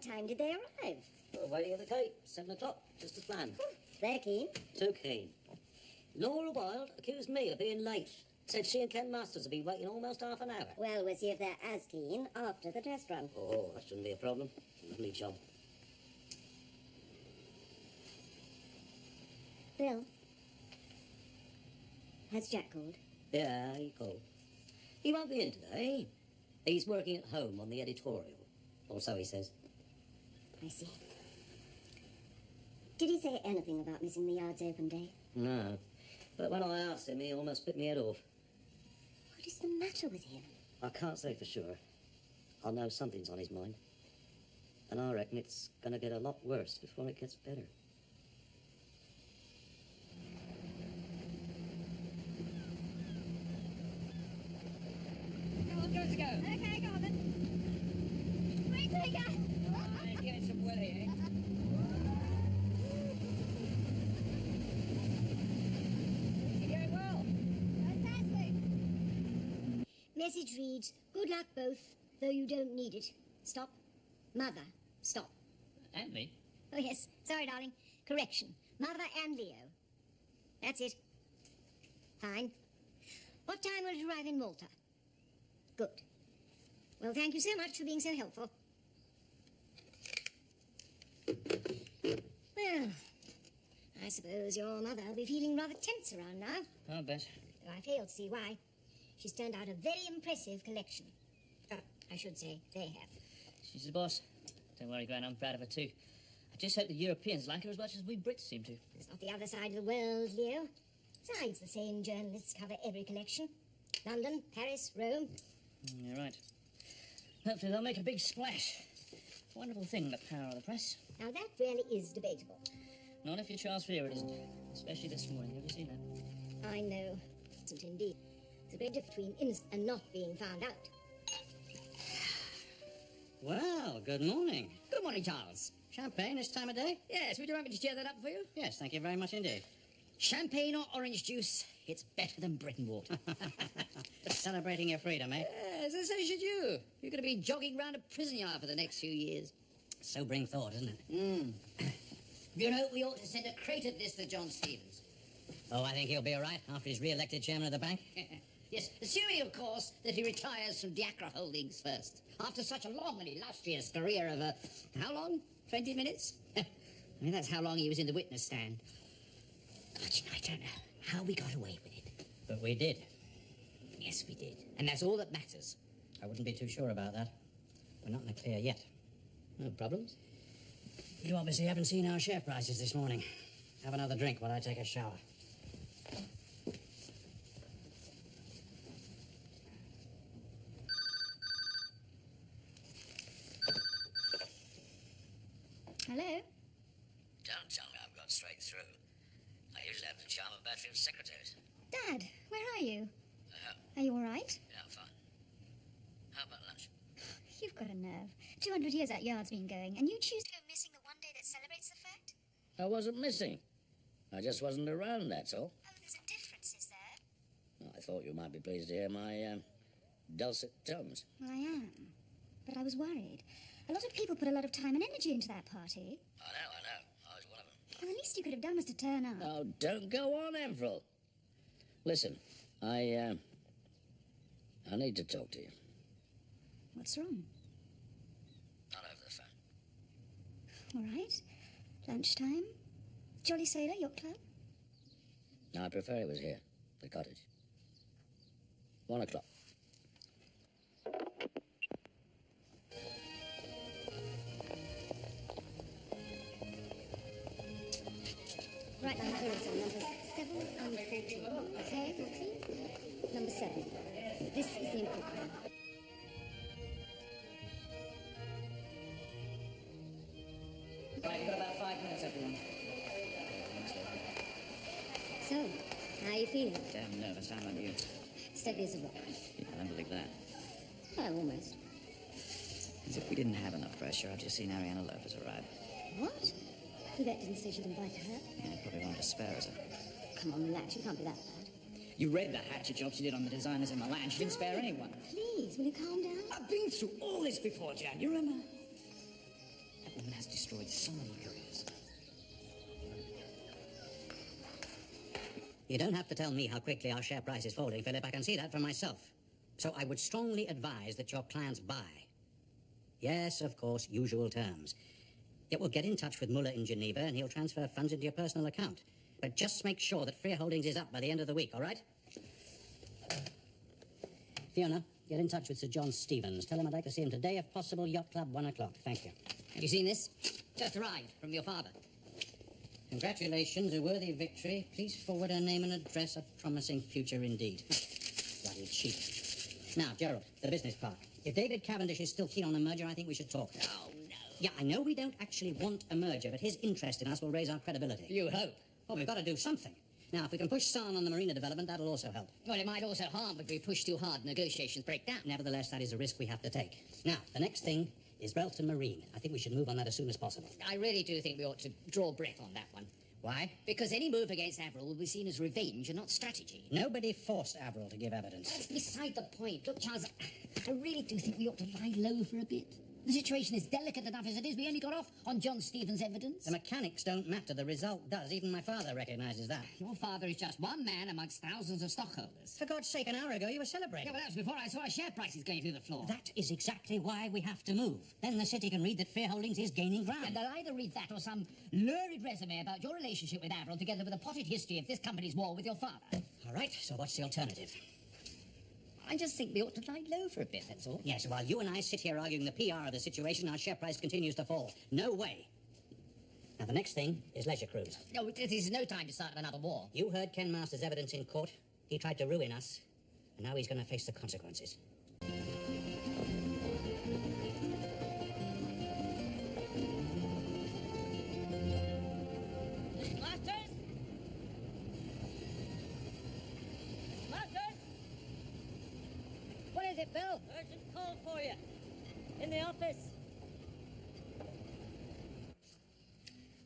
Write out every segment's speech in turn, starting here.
What time did they arrive? Well, waiting at the gate, 7 o'clock, just as planned. They're keen. Too keen. Laura Wilde accused me of being late. Said she and Ken Masters have been waiting almost half an hour. Well, we'll see if they're as keen after the test run. Oh, that shouldn't be a problem. Lovely job. Bill, has Jack called? Yeah, he called. He won't be in today. He's working at home on the editorial. Or so he says. I see. Did he say anything about missing the Yards Open Day? No. But when I asked him, he almost bit me head off. What is the matter with him? I can't say for sure. I know something's on his mind. And I reckon it's going to get a lot worse before it gets better. Go on, go. Okay, go on then. Wait till you go. Right, give it some willy, eh? You're going well. Fantastic. Message reads, good luck both, though you don't need it. Stop. Mother, stop. And me. Oh, yes. Sorry, darling. Correction. Mother and Leo. That's it. Fine. What time will it arrive in Malta? Good. Well, thank you so much for being so helpful. Well, I suppose your mother will be feeling rather tense around now. I'll bet. Though I fail to see why. She's turned out a very impressive collection. I should say they have. She's the boss. Don't worry, Gran, I'm proud of her too. I just hope the Europeans like her as much as we Brits seem to. It's not the other side of the world, Leo. Besides, the same journalists cover every collection. London, Paris, Rome. You're right. Hopefully they'll make a big splash. Wonderful thing, the power of the press. Now that really is debatable. Not if you're Charles Freer, it isn't. Especially this morning. Have you seen that? I know. It's indeed. There's a great difference between innocent and not being found out. Well, good morning. Good morning, Charles. Champagne this time of day? Yes, would you like me to stir that up for you? Yes, thank you very much indeed. Champagne or orange juice, it's better than Britain water. Celebrating your freedom, eh? Yes, and so should you. You're going to be jogging round a prison yard for the next few years. Sobering thought, isn't it? You know, we ought to send a crate of this to John Stevens. Oh, I think he'll be all right after he's re-elected chairman of the bank. Yes, assuming, of course, that he retires from Diacra Holdings first. After such a long and illustrious career of, how long? 20 minutes? I mean, that's how long he was in the witness stand. But, you know, I don't know how we got away with it. But we did. Yes, we did. And that's all that matters. I wouldn't be too sure about that. We're not in the clear yet. No problems? You obviously haven't seen our share prices this morning. Have another drink while I take a shower. Hello? Don't tell me I've got straight through. I usually have to charm a battery of secretaries. Dad, where are you? Oh, Are you all right? yeah, I'm fine. How about lunch? You've got a nerve. 200 years that yard's been going, and you choose to go missing the one day that celebrates the fact? I wasn't missing. I just wasn't around, that's all. Oh, there's a difference, is there? Well, I thought you might be pleased to hear my dulcet tones. Well, I am. But I was worried. A lot of people put a lot of time and energy into that party. I know. I was one of them. Well, the least you could have done was to turn up. Oh, don't go on, Avril. Listen, I need to talk to you. What's wrong? Not over the phone. All right. Lunchtime? Jolly Sailor Yacht Club? No, I prefer it was here, the cottage. 1 o'clock. Right now, here is on numbers 7 and 14. Okay, 14? Number 7. This is the important one. Right, you've got about 5 minutes, everyone. So, how are you feeling? Damn nervous, how about you? Steady as a rock. Yeah, I don't believe that. Well, almost. As if we didn't have enough pressure, I've just seen Ariana Lopez arrive. What? Yvette didn't say she'd invited her. Yeah, probably wanted to spare us. Come on, relax. You can't be that bad. You read the hatchet job she did on the designers in Milan. She didn't spare anyone. Please, will you calm down? I've been through all this before, Jan. You remember? has destroyed so many careers. You don't have to tell me how quickly our share price is falling, Philip. I can see that for myself. So I would strongly advise that your clients buy. Yes, of course, usual terms. It will get in touch with Muller in Geneva and he'll transfer funds into your personal account. But just make sure that Freer Holdings is up by the end of the week, all right? Fiona, get in touch with Sir John Stevens. Tell him I'd like to see him today, if possible, Yacht Club, 1 o'clock. Thank you. Have you seen this? Just arrived from your father. Congratulations, a worthy victory. Please forward her name and address, a promising future indeed. Bloody cheap. Now, Gerald, the business part. If David Cavendish is still keen on the merger, I think we should talk. Oh, no. Yeah, I know we don't actually want a merger, but his interest in us will raise our credibility. You hope. Well, we've got to do something. Now, if we can push San on the marina development, that'll also help. Well, it might also harm if we push too hard, negotiations break down. Nevertheless, that is a risk we have to take. Now, the next thing is Relton Marine. I think we should move on that as soon as possible. I really do think we ought to draw breath on that one. Why? Because any move against Avril will be seen as revenge and not strategy. Nobody forced Avril to give evidence. That's beside the point. Look, Charles, I really do think we ought to lie low for a bit. The situation is delicate enough as it is. We only got off on John Stevens' evidence. The mechanics don't matter. The result does. Even my father recognises that. Your father is just one man amongst thousands of stockholders. For God's sake, an hour ago you were celebrating. Yeah, well, that was before I saw our share prices going through the floor. That is exactly why we have to move. Then the city can read that Freer Holdings is gaining ground. And they'll either read that or some lurid resume about your relationship with Avril together with a potted history of this company's war with your father. All right, so what's the alternative? I just think we ought to lie low for a bit, that's all. Yes, while you and I sit here arguing the PR of the situation, our share price continues to fall. No way. Now, the next thing is Leisure Cruise. No, it is no time to start another war. You heard Ken Masters' evidence in court. He tried to ruin us, and now he's going to face the consequences. Masters! Masters! What is it, Bill? Urgent call for you. In the office.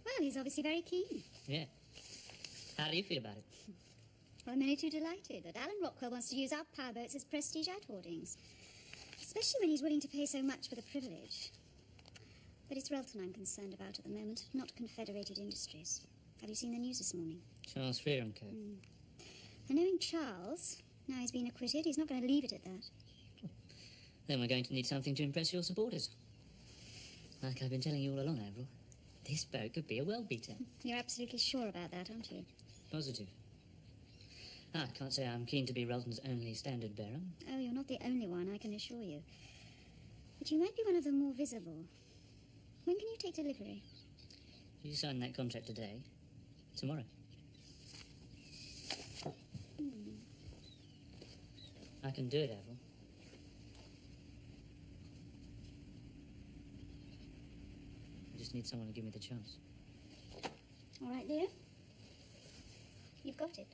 Well, he's obviously very keen. Yeah. How do you feel about it? Well, I'm only too delighted that Alan Rockwell wants to use our powerboats as prestige yacht hoardings. Especially when he's willing to pay so much for the privilege. But it's Relton I'm concerned about at the moment, not Confederated Industries. Have you seen the news this morning? Charles Freer and Co. And knowing Charles, now he's been acquitted, he's not going to leave it at that. Then we're going to need something to impress your supporters. Like I've been telling you all along, Avril, this boat could be a well-beater. You're absolutely sure about that, aren't you? Positive. I can't say I'm keen to be Relton's only standard bearer. Oh, you're not the only one, I can assure you. But you might be one of the more visible. When can you take delivery? If you sign that contract today, tomorrow. I can do it, Avril. I just need someone to give me the chance. All right, Leo. You've got it.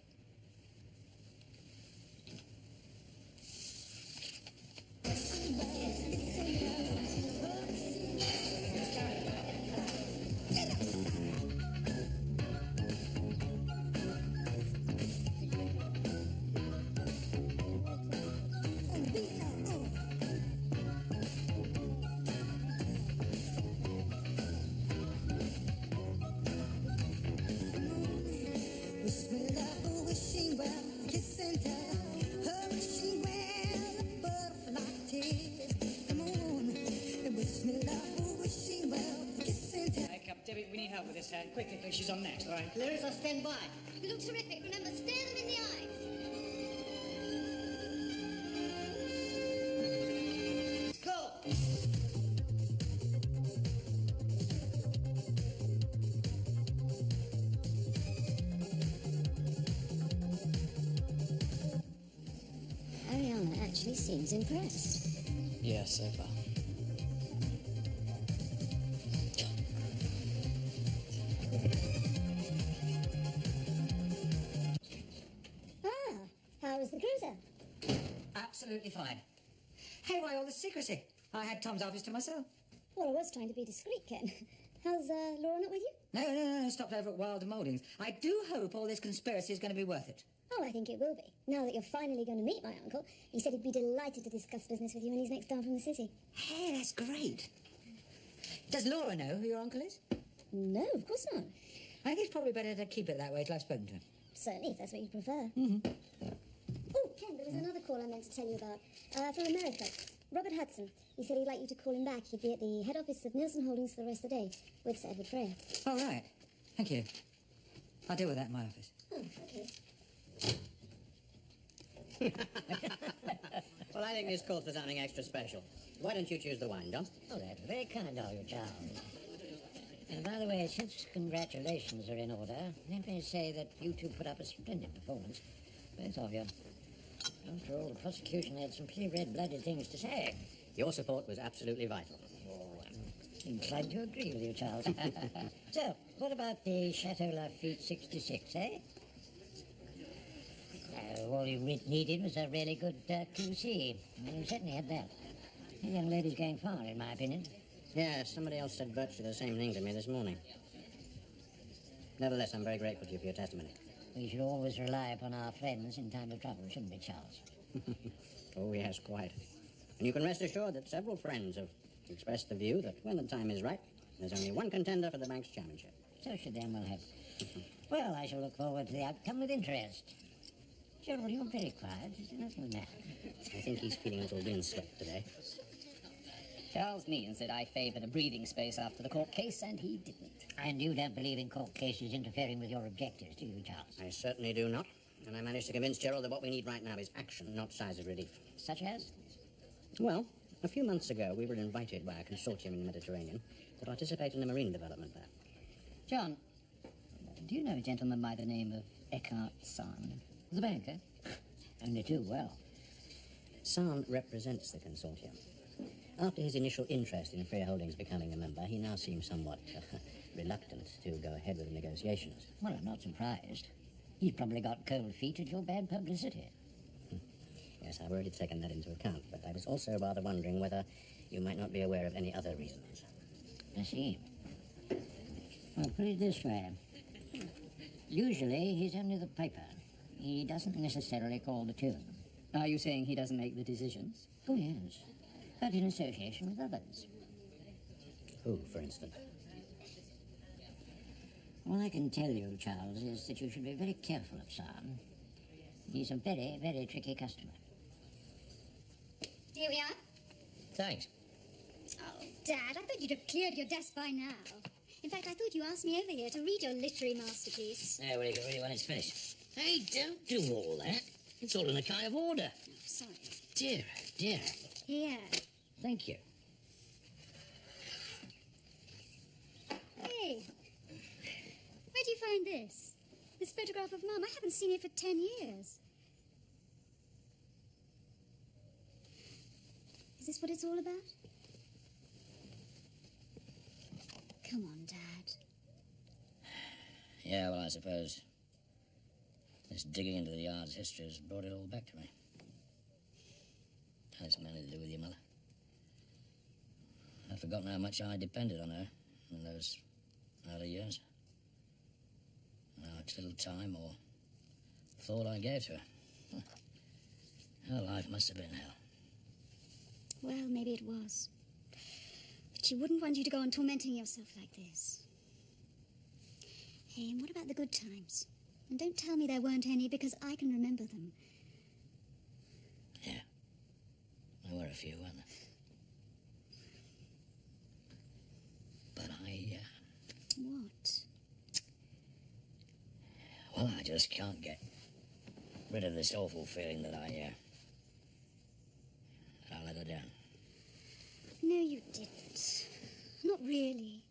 Debbie, we need help with this hand. Quickly, please. She's on next, all right? Clarissa, stand by. You look terrific. Remember, stare them in the eyes. Go! Ariana actually seems impressed. Yeah, so far. How was the cruiser? Absolutely fine. Hey, why all the secrecy? I had Tom's office to myself. Well, I was trying to be discreet, Ken. How's Laura not with you? No. Stopped over at Wilder Mouldings. I do hope all this conspiracy is going to be worth it. Oh, I think it will be. Now that you're finally going to meet my uncle, he said he'd be delighted to discuss business with you when he's next down from the city. Hey, that's great. Does Laura know who your uncle is? No, of course not. I think it's probably better to keep it that way till I've spoken to him. Certainly, if that's what you prefer. Mm-hmm. Oh, Ken, there was another call I meant to tell you about. From America. Robert Hudson. He said he'd like you to call him back. He'd be at the head office of Nielsen Holdings for the rest of the day with Sir Edward Freya. Oh, right. Thank you. I'll deal with that in my office. Oh, okay. Well, I think this calls for something extra special. Why don't you choose the wine, John? Oh, that's very kind of you, Charles. And by the way, since congratulations are in order, let me say that you two put up a splendid performance. Both of you. After all, the prosecution had some pretty red-blooded things to say. Your support was absolutely vital. Oh, I'm inclined to agree with you, Charles. So, what about the Chateau Lafitte 66, eh? All you needed was a really good QC. And you certainly had that. The young lady's going far, in my opinion. Yeah, somebody else said virtually the same thing to me this morning. Nevertheless, I'm very grateful to you for your testimony. We should always rely upon our friends in time of trouble, shouldn't we, Charles? Oh, yes, quite. And you can rest assured that several friends have expressed the view that when the time is right, there's only one contender for the bank's chairmanship. So should damn well have. Well, I shall look forward to the outcome with interest. Gerald, you're very quiet. Is there nothing the matter? I think he's feeling a little windswept today. Charles Meehan said I favoured a breathing space after the court case, and he didn't. And you don't believe in court cases interfering with your objectives, do you, Charles? I certainly do not. And I managed to convince Gerald that what we need right now is action, not sighs of relief. Such as? Well, a few months ago, we were invited by a consortium in the Mediterranean to participate in a marine development there. John, do you know a gentleman by the name of Eckhart Sahn? The banker? Only too well. Sahn represents the consortium. After his initial interest in Freya Holdings becoming a member, he now seems somewhat reluctant to go ahead with the negotiations. Well, I'm not surprised. He's probably got cold feet at your bad publicity. Yes, I've already taken that into account, but I was also rather wondering whether you might not be aware of any other reasons. I see. Well, put it this way. Usually, he's only the piper. He doesn't necessarily call the tune. Are you saying he doesn't make the decisions? Oh, yes. But in association with others. Who, for instance? All I can tell you, Charles, is that you should be very careful of Sam. He's a very, very tricky customer. Here we are. Thanks. Oh, Dad, I thought you'd have cleared your desk by now. In fact, I thought you asked me over here to read your literary masterpiece. Yeah, well, you can read it when it's finished. Hey, don't do all that. It's all in a kind of order. Oh, sorry. Dear, dear. Here. Thank you. Hey, where'd you find this? This photograph of Mum? I haven't seen it for 10 years. Is this what it's all about? Come on, Dad. Yeah, well, I suppose this digging into the yard's history has brought it all back to me. Has nothing to do with your mother. I'd forgotten how much I depended on her in those early years. How much little time or thought I gave to her. Her life must have been hell. Well, maybe it was. But she wouldn't want you to go on tormenting yourself like this. Hey, and what about the good times? And don't tell me there weren't any, because I can remember them. Yeah. There were a few, weren't there? But What? Well, I just can't get rid of this awful feeling that I let her down. No, you didn't. Not really.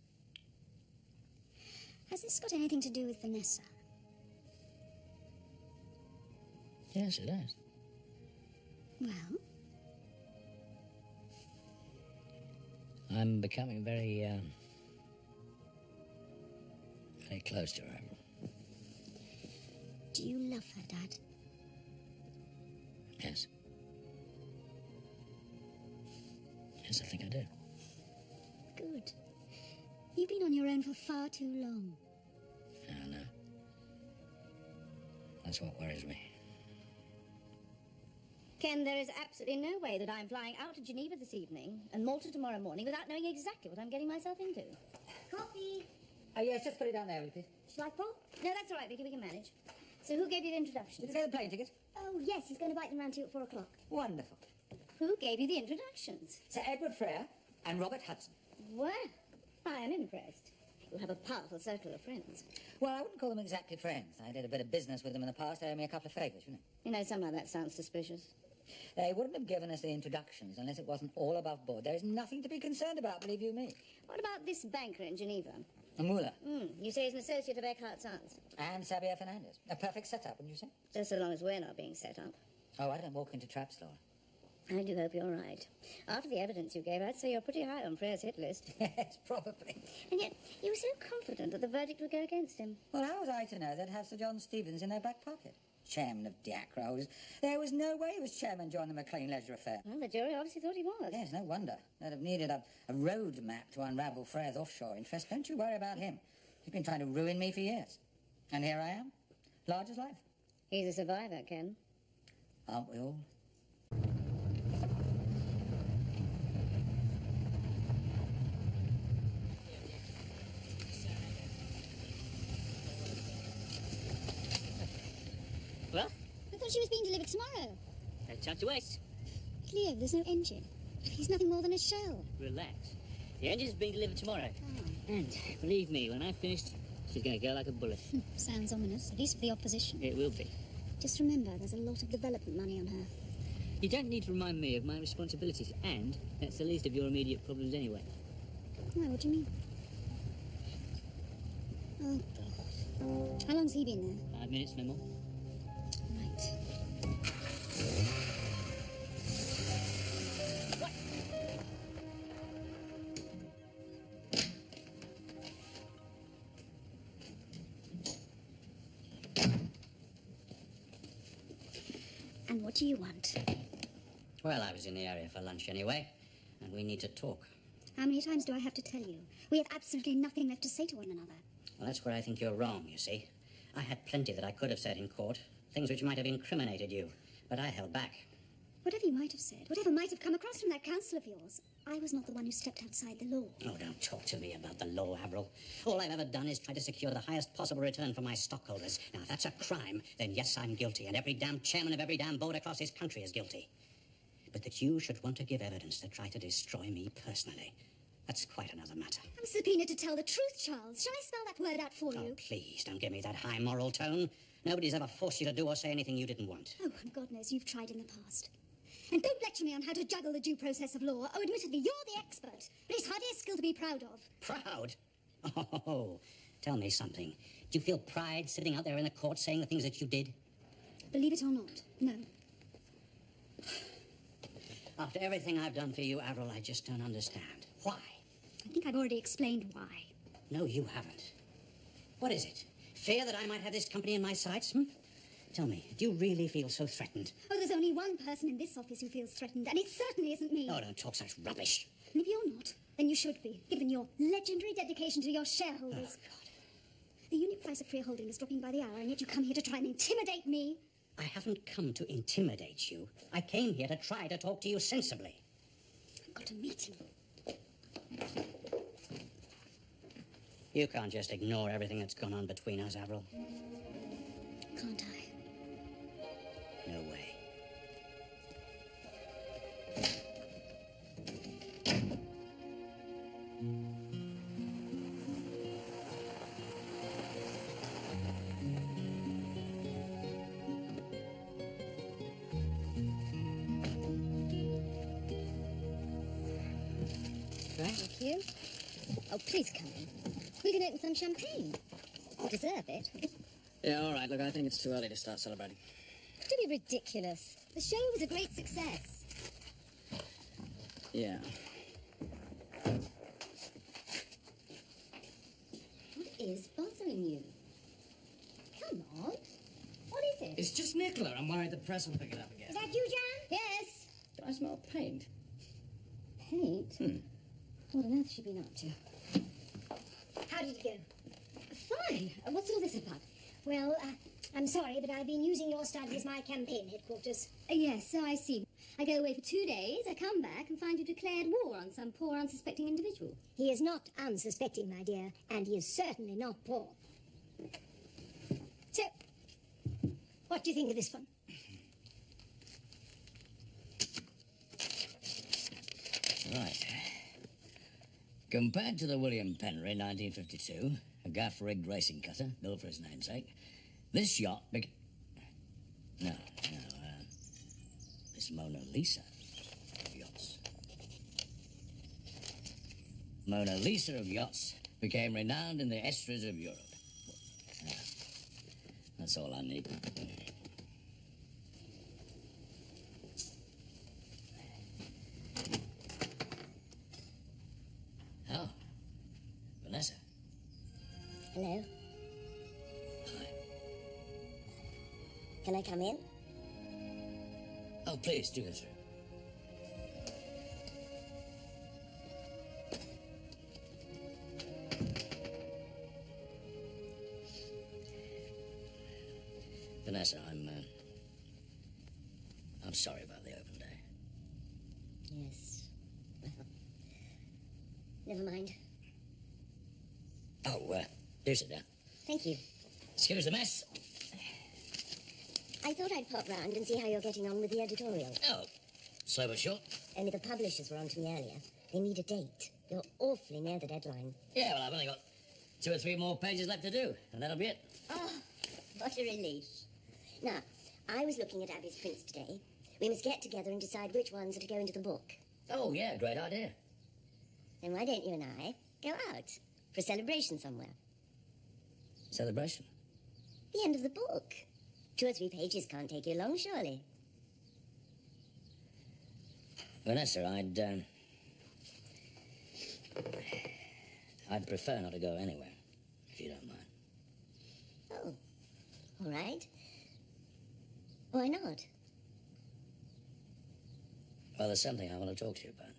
Has this got anything to do with Vanessa? Yes, it has. Well? I'm becoming very close to her. Do you love her, Dad? Yes. Yes, I think I do. Good. You've been on your own for far too long. I know. That's what worries me. Ken, there is absolutely no way that I'm flying out to Geneva this evening and Malta tomorrow morning without knowing exactly what I'm getting myself into. Coffee. Oh, yes, just put it down there, will you, please? Shall I pour? No, that's all right, Vicky, we can manage. So who gave you the introduction? Did you get the plane ticket? Oh, yes, he's going to bite them round to you at 4 o'clock. Wonderful. Who gave you the introductions? Sir Edward Frere and Robert Hudson. Well, I am impressed. You'll have a powerful circle of friends. Well, I wouldn't call them exactly friends. I did a bit of business with them in the past. They owe me a couple of favours, you know. You know, somehow that sounds suspicious. They wouldn't have given us the introductions unless it wasn't all above board. There is nothing to be concerned about, believe you me. What about this banker in Geneva? Muller. You say he's an associate of Eckhart's aunt's. And Xavier Fernandez. A perfect setup, wouldn't you say? Just so long as we're not being set up. Oh, I don't walk into traps, Laura. I do hope you're right. After the evidence you gave, I'd say you're pretty high on Frere's hit list. Yes, probably. And yet, you were so confident that the verdict would go against him. Well, how was I to know they'd have Sir John Stevens in their back pocket? Chairman of Diacre holders. There was no way he was chairman during the McLean Leisure Affair. Well, the jury obviously thought he was. Yes, no wonder. They'd have needed a road map to unravel Frere's offshore interest. Don't you worry about him. He's been trying to ruin me for years. And here I am, large as life. He's a survivor, Ken. Aren't we all? Well, I thought she was being delivered tomorrow. no time to waste. Cleo, there's no engine. He's nothing more than a shell. Relax. The engine's being delivered tomorrow. And believe me, when I've finished, she's going to go like a bullet. Sounds ominous, at least for the opposition. It will be. Just remember, there's a lot of development money on her. You don't need to remind me of my responsibilities, and that's the least of your immediate problems anyway. Why, what do you mean? Oh, God. How long's he been there? 5 minutes, no more. Right. And what do you want? Well, I was in the area for lunch anyway, and we need to talk. How many times do I have to tell you? We have absolutely nothing left to say to one another. Well, that's where I think you're wrong, you see. I had plenty that I could have said in court, things which might have incriminated you, but I held back. Whatever you might have said, whatever might have come across from that counsel of yours, I was not the one who stepped outside the law. Oh, don't talk to me about the law, Avril. All I've ever done is try to secure the highest possible return for my stockholders. Now, if that's a crime, then yes, I'm guilty, and every damn chairman of every damn board across this country is guilty. But that you should want to give evidence to try to destroy me personally, that's quite another matter. I'm subpoenaed to tell the truth, Charles. Shall I spell that word out for Oh, you? please, don't give me that high moral tone. Nobody's ever forced you to do or say anything you didn't want. Oh, and God knows you've tried in the past. And don't lecture me on how to juggle the due process of law. Oh, admittedly, you're the expert, but it's hardly a skill to be proud of. Proud? Oh, tell me something. Do you feel pride sitting out there in the court saying the things that you did? Believe it or not, no. After everything I've done for you, Avril, I just don't understand. Why? I think I've already explained why. No, you haven't. What is it? Fear that I might have this company in my sights, hmm? Tell me, do you really feel so threatened? Oh, there's only one person in this office who feels threatened, and it certainly isn't me. Oh, don't talk such rubbish. And if you're not, then you should be, given your legendary dedication to your shareholders. Oh, God. The unit price of freeholding is dropping by the hour, and yet you come here to try and intimidate me. I haven't come to intimidate you. I came here to try to talk to you sensibly. I've got a meeting. You can't just ignore everything that's gone on between us, Avril. Can't I? No way. Thank you. Oh, please come in. We can open some champagne. You deserve it. Yeah, all right. Look, I think it's too early to start celebrating. Don't be ridiculous. The show was a great success. Yeah. What is bothering you? Come on. What is it? It's just Nicola. I'm worried the press will pick it up again. Is that you, Jan? Yes. Do I smell paint? Paint? What on earth has she been up to? How did it go? Fine. What's all this about? Well, I'm sorry, but I've been using your study as my campaign headquarters. Yes, so I see. I go away for 2 days, I come back and find you declared war on some poor, unsuspecting individual. He is not unsuspecting, my dear, and he is certainly not poor. So, what do you think of this one? Right. Compared to the William Penry 1952, a gaff-rigged racing cutter built for his namesake, this yacht this Mona Lisa of yachts. Mona Lisa of yachts became renowned in the estuaries of Europe. Yeah, that's all I need. Oh, Vanessa. Hello? Hi. Can I come in? Oh, please, do go through. Vanessa, I'm sorry about the open day. Yes. Never mind. Oh, do sit down. Thank you. Excuse the mess. I thought I'd pop round and see how you're getting on with the editorial. Oh, slow but sure. Only the publishers were on to me earlier. They need a date. You're awfully near the deadline. Yeah, well, I've only got 2 or 3 more pages left to do, and that'll be it. Oh, what a relief. Now, I was looking at Abby's prints today. We must get together and decide which ones are to go into the book. Oh, yeah, great idea. Then why don't you and I go out for a celebration somewhere? Celebration? The end of the book. 2 or 3 pages can't take you long, surely. Vanessa, I'd prefer not to go anywhere, if you don't mind. Oh, all right. Why not? Well, there's something I want to talk to you about.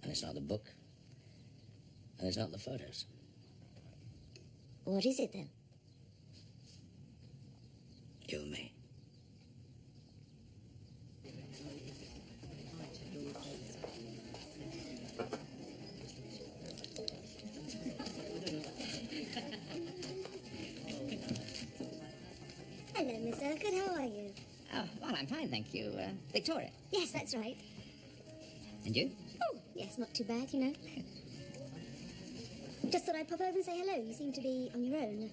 And it's not the book. And it's not the photos. What is it, then? You and me. Hello, Miss Urquhart. How are you? Oh, well, I'm fine, thank you. Victoria. Yes, that's right. And you? Oh, yes, not too bad, you know. Just thought I'd pop over and say hello. You seem to be on your own.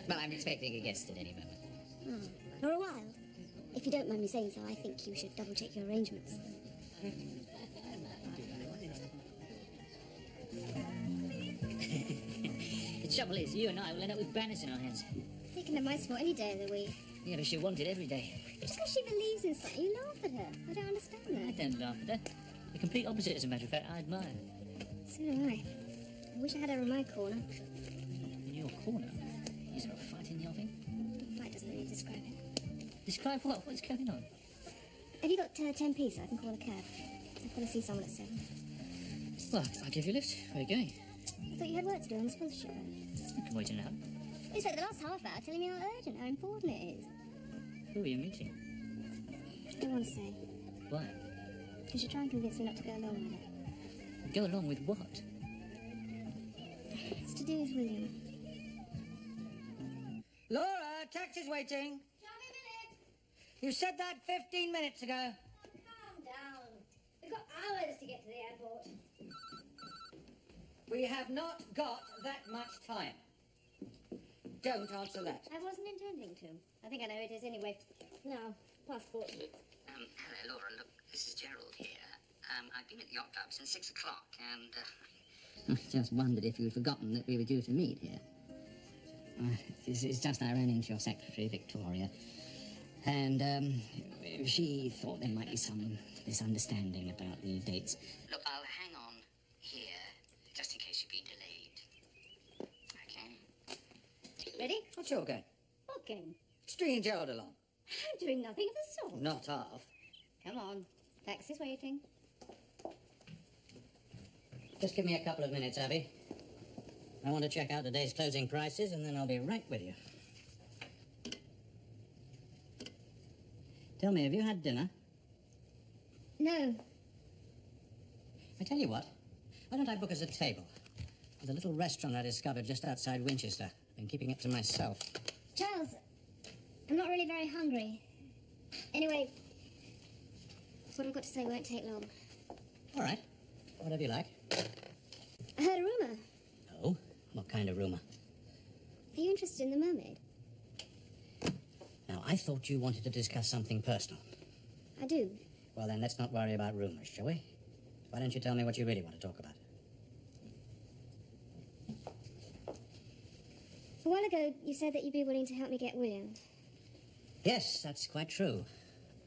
Well, I'm expecting a guest at any moment. Oh, for a while. If you don't mind me saying so, I think you should double-check your arrangements. The trouble is, you and I will end up with banners in our hands. They can have my spot any day of the week. Yeah, but she wanted every day. Just because she believes in something, you laugh at her. I don't understand I that. don't laugh at her. The complete opposite, as a matter of fact, I admire her. So do I. I wish I had her in my corner. In your corner? Is there a fight in the offing? Fight doesn't really describe it. Describe what? What's going on? Have you got 10p so I can call a cab? I've got to see someone at 7. Well, I'll give you a lift. Where are you going? I thought you had work to do on the sponsorship road. You can wait an hour. You spent the last half hour telling me how urgent, how important it is. Who are you meeting? I don't want to say. Why? Because you're trying to convince me not to go along with it. Go along with what? It's to do with William. Laura, taxi's waiting. Show me a minute. You said that 15 minutes ago. Oh, calm down. We've got hours to get to the airport. We have not got that much time. Don't answer that. I wasn't intending to. I think I know it is anyway. Now, passport. Hello, Laura. Look, this is Gerald here. I've been at the yacht club since 6 o'clock, and I just wondered if you'd forgotten that we were due to meet here. It's just I ran into your secretary, Victoria, and she thought there might be some misunderstanding about the dates. Look, I'll hang on here, just in case you've been delayed. Okay? Ready? What's your game? What game? Stringing Gerald along. I'm doing nothing of the sort. Not half. Come on. Taxi's waiting. Just give me a couple of minutes, Abby. I want to check out today's closing prices, and then I'll be right with you. Tell me, have you had dinner? No. I tell you what, why don't I book us a table? There's a little restaurant I discovered just outside Winchester. Been keeping it to myself. Charles, I'm not really very hungry. Anyway, what I've got to say won't take long. All right, whatever you like. I heard a rumour. Oh, what kind of rumour? Are you interested in the mermaid? Now, I thought you wanted to discuss something personal. I do. Well, then, let's not worry about rumours, shall we? Why don't you tell me what you really want to talk about? A while ago, you said that you'd be willing to help me get William. Yes, that's quite true.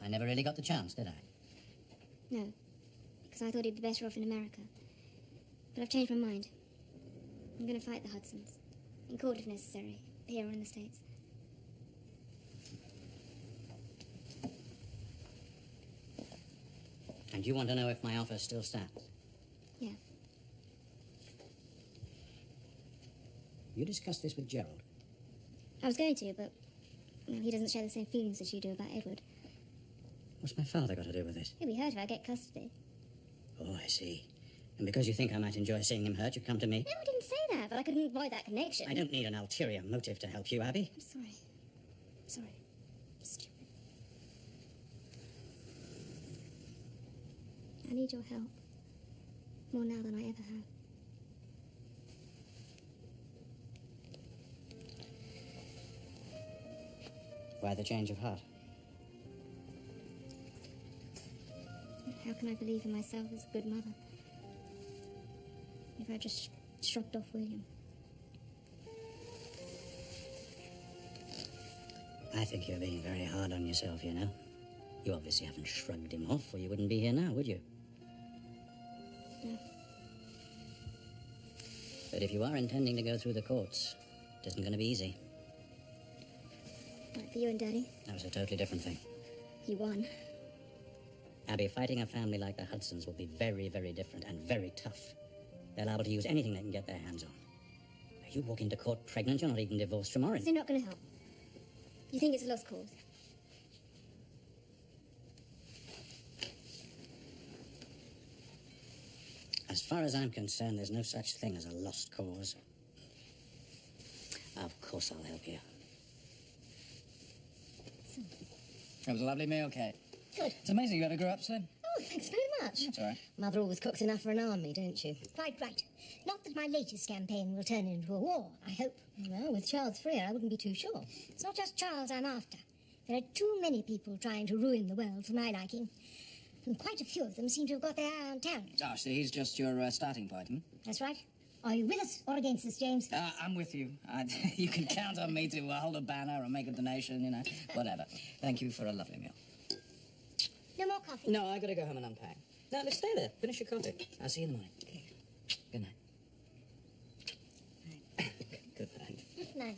I never really got the chance, did I? No, because I thought he'd be better off in America. But I've changed my mind. I'm going to fight the Hudsons. In court if necessary, here or in the States. And you want to know if my offer still stands? Yeah. You discussed this with Gerald? I was going to, but well, he doesn't share the same feelings that you do about Edward. What's my father got to do with this? He'll be hurt if I get custody. Oh, I see. And because you think I might enjoy seeing him hurt, you come to me? No, I didn't say that, but I couldn't avoid that connection. I don't need an ulterior motive to help you, Abby. I'm sorry. I'm sorry. I'm stupid. I need your help. More now than I ever have. Why the change of heart? How can I believe in myself as a good mother if I just shrugged off William? I think you're being very hard on yourself, you know. You obviously haven't shrugged him off, or you wouldn't be here now, would you? No. But if you are intending to go through the courts, it isn't going to be easy. Right for you and Daddy. That was a totally different thing. You won. Abby, fighting a family like the Hudsons will be very, very different and very tough. They're liable to use anything they can get their hands on. You walk into court pregnant, you're not even divorced from Orange. They're not going to help. You think it's a lost cause? As far as I'm concerned, there's no such thing as a lost cause. Of course I'll help you. It was a lovely meal, Kate. Good. It's amazing you ever grew up so. Oh, thanks very much. That's all right. Mother always cooks enough for an army, don't you? Quite right. Not that my latest campaign will turn into a war, I hope. Well, with Charles Freer, I wouldn't be too sure. It's not just Charles I'm after. There are too many people trying to ruin the world for my liking. And quite a few of them seem to have got their eye on talent. Oh, so he's just your starting point, hmm? That's right. Are you with us or against us, James? I'm with you. You can count on me to hold a banner or make a donation, you know, whatever. Thank you for a lovely meal. No more coffee? No, I gotta go home and unpack. No, let's stay there. Finish your coffee. I'll see you in the morning. Good night. Good night. Good night.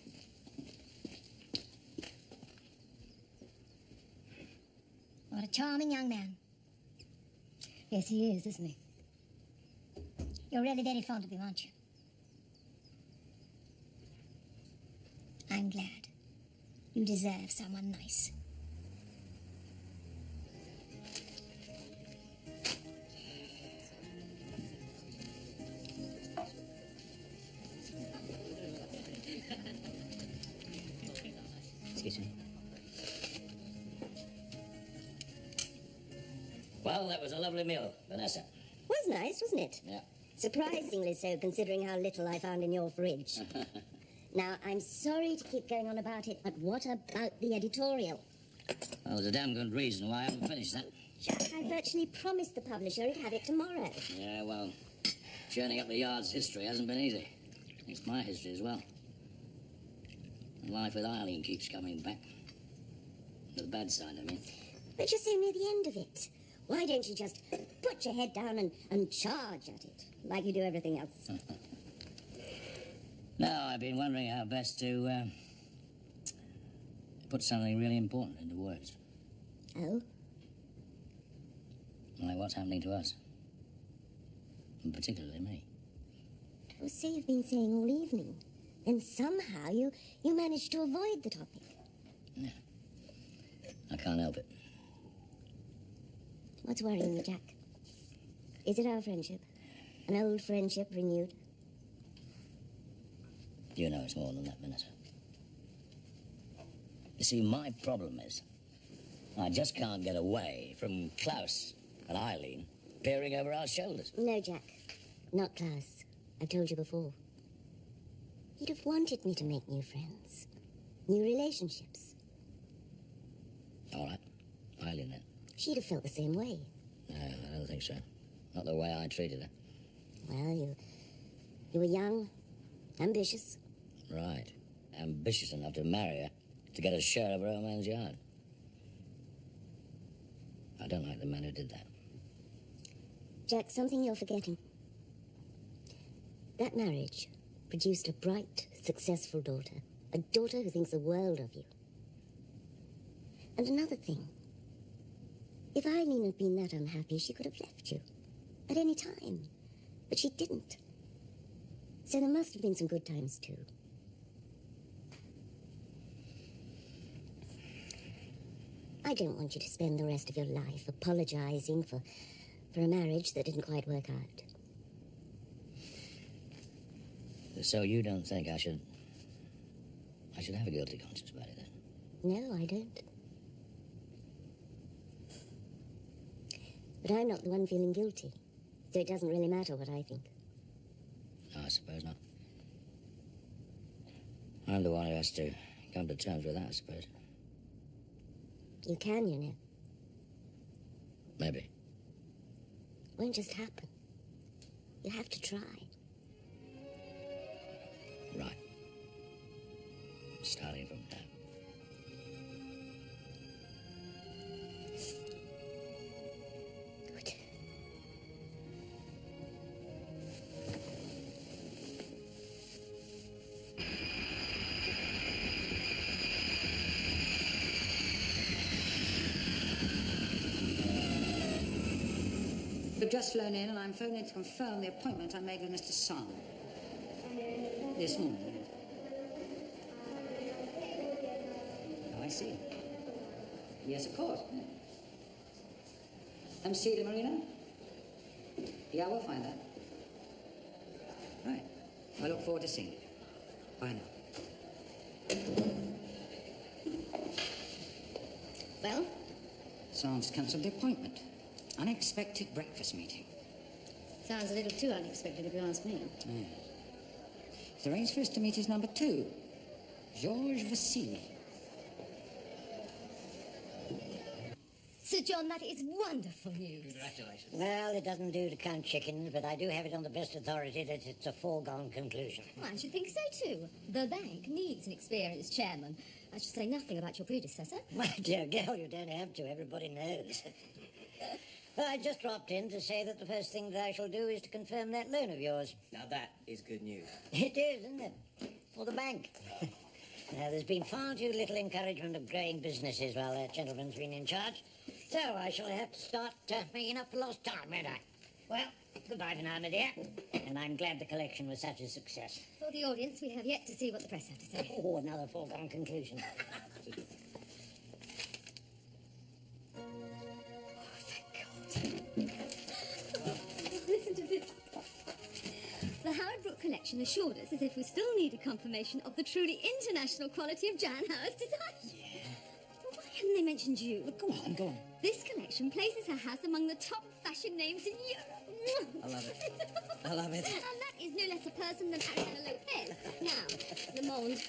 What a charming young man. Yes, he is, isn't he? You're really very fond of him, aren't you? I'm glad. You deserve someone nice. Excuse me. Well, that was a lovely meal, Vanessa. Was nice, wasn't it? Yeah. Surprisingly so, considering how little I found in your fridge. Now, I'm sorry to keep going on about it, but what about the editorial? Well, there's a damn good reason why I haven't finished that. Jack, I virtually promised the publisher he'd have it tomorrow. Yeah, well, churning up the Yard's history hasn't been easy. It's my history as well. And life with Eileen keeps coming back. The bad side, I mean. But you're so near the end of it. Why don't you just put your head down and charge at it, like you do everything else? Now, I've been wondering how best to put something really important into words. Oh? Like what's happening to us. And particularly me. Oh, so you've been saying all evening. And somehow you managed to avoid the topic. Yeah. I can't help it. What's worrying you, Jack? Is it our friendship? An old friendship renewed? You know it's more than that, Vanessa. You see, my problem is I just can't get away from Klaus and Eileen peering over our shoulders. No, Jack. Not Klaus. I've told you before. You'd have wanted me to make new friends. New relationships. All right. Eileen, then. She'd have felt the same way. No, I don't think so. Not the way I treated her. Well, you were young, ambitious. Right. Ambitious enough to marry her to get a share of her old man's yard. I don't like the man who did that. Jack, something you're forgetting. That marriage produced a bright, successful daughter. A daughter who thinks the world of you. And another thing. If Eileen had been that unhappy, she could have left you. At any time. But she didn't. So there must have been some good times, too. I don't want you to spend the rest of your life apologizing for a marriage that didn't quite work out. So you don't think I should have a guilty conscience about it, then? No, I don't. But I'm not the one feeling guilty, so it doesn't really matter what I think. No, I suppose not. I'm the one who has to come to terms with that, I suppose. You can, you know. Maybe. Won't just happen. You have to try. Right. Starting from now. Good. We've just flown in, and I'm phoning to confirm the appointment I made with Mr. Sun. This morning. Oh, I see. Yes, of course. MC de Marina? Yeah, we'll find that. Right. I look forward to seeing you. Bye now. Well? Sounds cancelled the appointment. Unexpected breakfast meeting. Sounds a little too unexpected, if you ask me. Yeah. He's arranged for us to meet his number 2, Georges Vassili. Sir John, that is wonderful news. Congratulations. Well, it doesn't do to count chickens, but I do have it on the best authority that it's a foregone conclusion. Well, I should think so, too. The bank needs an experienced chairman. I should say nothing about your predecessor. My dear girl, you don't have to. Everybody knows. Well, I just dropped in to say that the first thing that I shall do is to confirm that loan of yours. Now that is good news. It is, isn't it? For the bank. Now, there's been far too little encouragement of growing businesses while that gentleman's been in charge. So I shall have to start making up for lost time, won't I? Well, goodbye for now, my dear. And I'm glad the collection was such a success. For the audience, we have yet to see what the press have to say. Oh, another foregone conclusion. Listen to this. The Howard Brook collection assured us as if we still needed confirmation of the truly international quality of Jan Howard's design. Yeah. Well, why hadn't they mentioned you? Well, go on, go on. This collection places her house among the top fashion names in Europe. I love it. I love it. And that is no less a person than Ariana Lopez. Now, Le Monde.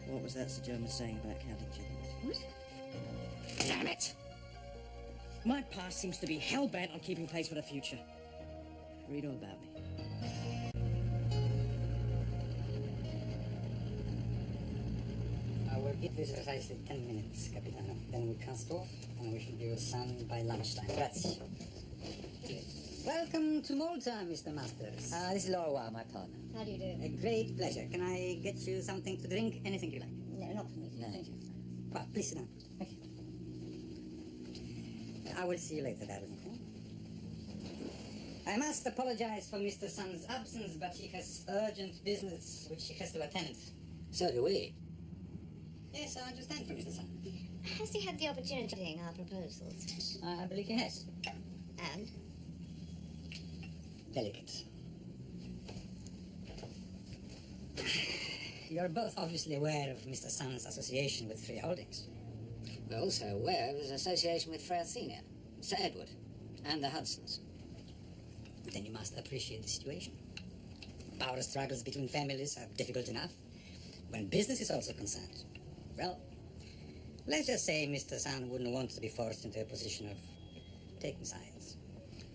What was that Sir John was saying about counting chickens? What? Damn it! My past seems to be hell-bent on keeping pace with the future. Read all about me. I will give this precisely 10 minutes, Capitano. Then we cast off, and we should be with Sun by lunchtime. Grazie. Welcome to Malta, Mr. Masters. This is Laura, my partner. How do you do? A great pleasure. Can I get you something to drink? Anything you like? No, not for me. No. Thank you. Well, please sit down. Thank you. I will see you later, darling. I must apologize for Mr. Sun's absence, but he has urgent business which he has to attend. So do we. Yes, I understand from Mr. Sun. Has he had the opportunity of studying our proposals? I believe he has. And? Delicate. You're both obviously aware of Mr. Sun's association with Free Holdings. We're also aware of his association with Frere Senior, Sir Edward, and the Hudsons. Then you must appreciate the situation. Power struggles between families are difficult enough. When business is also concerned, well, let's just say Mr. Sun wouldn't want to be forced into a position of taking sides.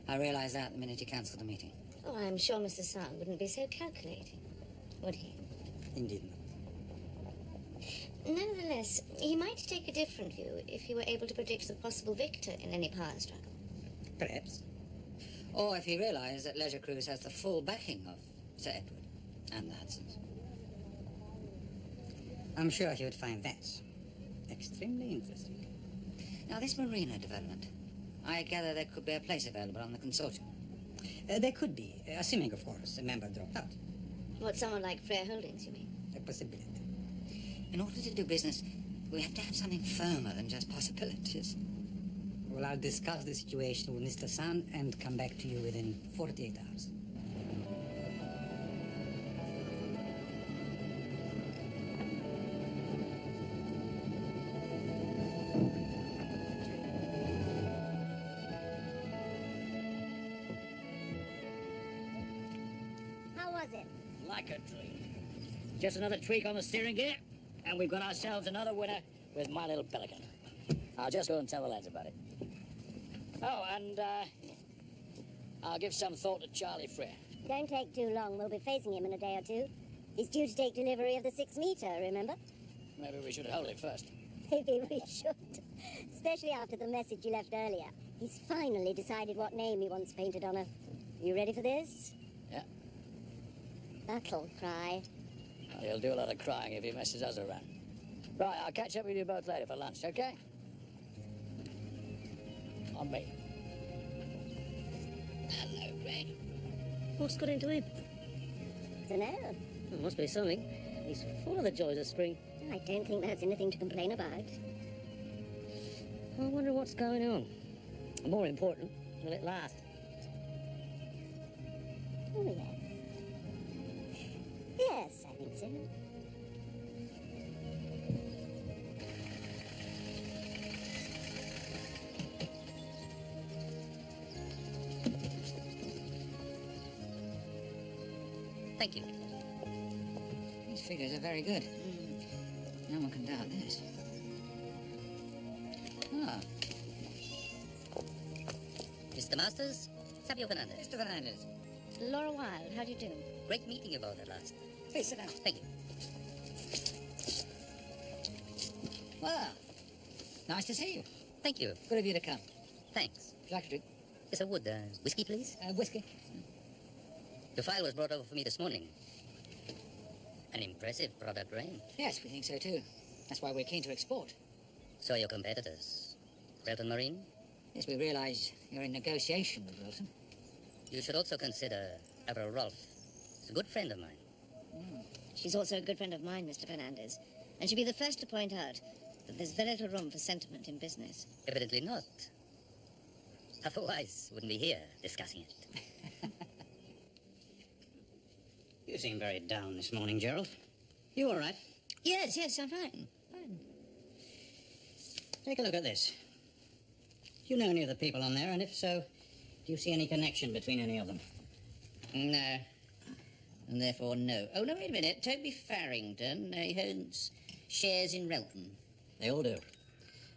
I realized that the minute he cancelled the meeting. Oh, I'm sure Mr. Sun wouldn't be so calculating, would he? Indeed not. Nevertheless, he might take a different view if he were able to predict the possible victor in any power struggle. Perhaps. Or if he realized that Leisure Cruise has the full backing of Sir Edward and the Hudsons. I'm sure he would find that extremely interesting. Now, this marina development, I gather there could be a place available on the consortium. There could be, assuming, of course, a member dropped out. What, someone like Frere Holdings, you mean? A possibility. In order to do business, we have to have something firmer than just possibilities. Well, I'll discuss the situation with Mr. Sun and come back to you within 48 hours. How was it? Like a dream. Just another tweak on the steering gear, and we've got ourselves another winner with my little Pelican. I'll just go and tell the lads about it. Oh, and I'll give some thought to Charlie Frere. Don't take too long. We'll be facing him in a day or two. He's due to take delivery of the 6-meter, remember? Maybe we should hold it first. Maybe we should. Especially after the message you left earlier. He's finally decided what name he wants painted on her. You ready for this? Yeah. Battle cry. Well, he'll do a lot of crying if he messes us around. Right, I'll catch up with you both later for lunch, okay? On me. Hello, Greg. What's got into him? Dunno. Well, must be something. He's full of the joys of spring. I don't think that's anything to complain about. I wonder what's going on. More important, will it last? Oh, yes. Yes, I think so. Thank you. These figures are very good. No one can doubt this. Ah, Mr. Masters, Sabio Fernandez. Mr. Fernandez. Laura Wilde, how do you do? Great meeting you both at last. Please sit down. Thank you. Well, nice to see you. Thank you. Good of you to come. Thanks. Would you like a drink? Yes, I would. Whiskey, please? Whiskey. The file was brought over for me this morning. An impressive product range. Yes, we think so too. That's why we're keen to export. So are your competitors. Relton Marine? Yes, we realise you're in negotiation with Wilson. You should also consider Avril Rolfe. He's a good friend of mine. She's also a good friend of mine, Mr. Fernandez. And she'll be the first to point out that there's very little room for sentiment in business. Evidently not. Otherwise, wouldn't be here discussing it. You seem very down this morning, Gerald. You all right? Yes, I'm fine. Take a look at this. Do you know any of the people on there? And if so, do you see any connection between any of them? No. And therefore, no. Oh, no, wait a minute. Toby Farrington, he owns shares in Relton. They all do.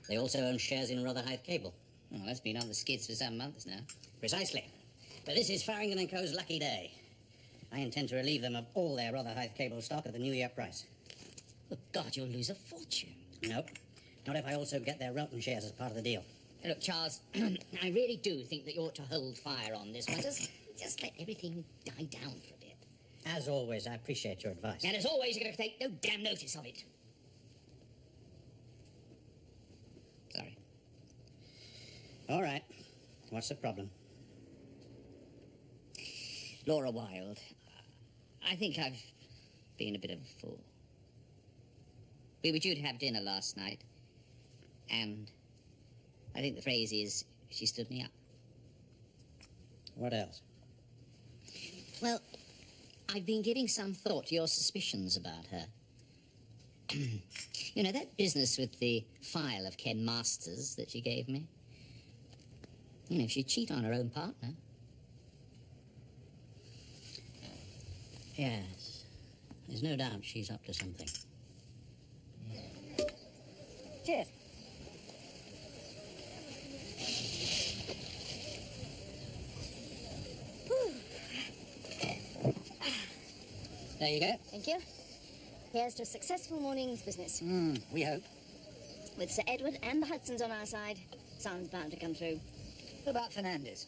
They also own shares in Rotherhithe Cable. Oh, that's been on the skids for some months now. Precisely. But this is Farrington & Co.'s lucky day. I intend to relieve them of all their Rotherhithe Cable stock at the New Year price. Oh, God, you'll lose a fortune. Nope. Not if I also get their Relton shares as part of the deal. Hey, look, Charles, I really do think that you ought to hold fire on this one. Just let everything die down for a bit. As always, I appreciate your advice. And as always, you're going to take no damn notice of it. Sorry. All right. What's the problem? Laura Wilde, I think I've been a bit of a fool. We were due to have dinner last night. And I think the phrase is, she stood me up. What else? Well, I've been giving some thought to your suspicions about her. You know, that business with the file of Ken Masters that she gave me? You know, if she'd cheat on her own partner. Yes. There's no doubt she's up to something. Cheers. There you go. Thank you. Here's to a successful morning's business. We hope. With Sir Edward and the Hudsons on our side, sound's bound to come through. What about Fernandez?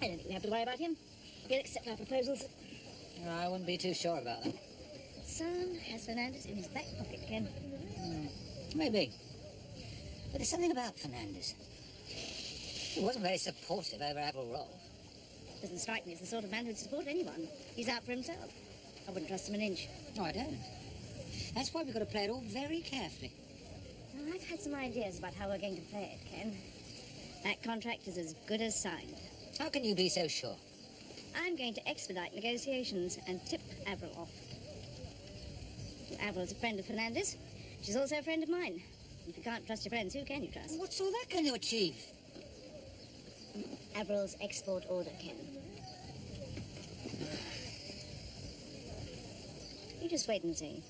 I don't think we have to worry about him. He'll accept our proposals. I wouldn't be too sure about that. Sam has Fernandez in his back pocket, Ken. Maybe. But there's something about Fernandez. He wasn't very supportive over Avril Rolfe. Doesn't strike me as the sort of man who'd support anyone. He's out for himself. I wouldn't trust him an inch. No, I don't. That's why we've got to play it all very carefully. Well, I've had some ideas about how we're going to play it, Ken. That contract is as good as signed. How can you be so sure? I'm going to expedite negotiations and tip Avril off. Avril's a friend of Fernandez. She's also a friend of mine. If you can't trust your friends, who can you trust? What's all that going to achieve? Avril's export order, Ken. You just wait and see.